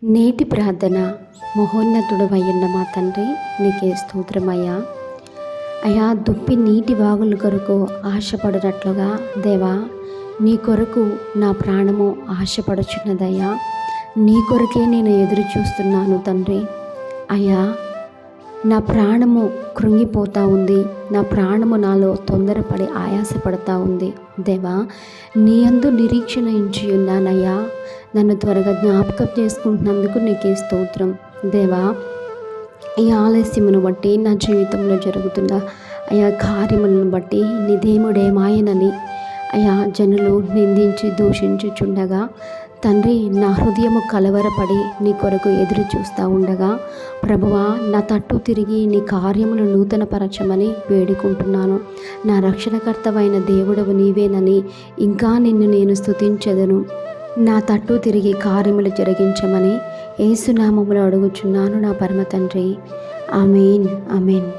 నేటి ప్రార్థన. మహోన్నతుడవయ్యున్న మా తండ్రి, నీకే స్తోత్రమయ్యా. అయా, దుప్పి నీటి వాగుల కొరకు ఆశపడినట్లుగా దేవా, నీ కొరకు నా ప్రాణము ఆశపడుచున్నదయ్యా. నీ కొరకే నేను ఎదురు చూస్తున్నాను తండ్రి. అయ్యా, నా ప్రాణము కృంగిపోతూ ఉంది. నా ప్రాణము నాలో తొందరపడి ఆయాసపడతా ఉంది. దేవా, నీ యందు నిరీక్షణ ఉంచి ఉన్నానయ్యా. నన్ను త్వరగా జ్ఞాపకం చేసుకుంటున్నందుకు నీకే స్తోత్రం. దేవా, ఈ ఆలస్యమును బట్టి నా జీవితంలో జరుగుతున్న అయా కార్యములను బట్టి నిదేముడేమాయనని అయా జనులు నిందించి దూషించుచుండగా తండ్రి, నా హృదయము కలవరపడి నీ కొరకు ఎదురు చూస్తూ ఉండగా ప్రభువా, నా తట్టు తిరిగి నీ కార్యములు నూతనపరచమని వేడుకుంటున్నాను. నా రక్షణకర్తవైన దేవుడవు నీవేనని ఇంకా నిన్ను నేను స్తుతించెదను. నా తట్టు తిరిగి కార్యములు జరిగించమని యేసు నామములో అడుగుచున్నాను నా పరమ తండ్రి. ఆమేన్, ఆమేన్.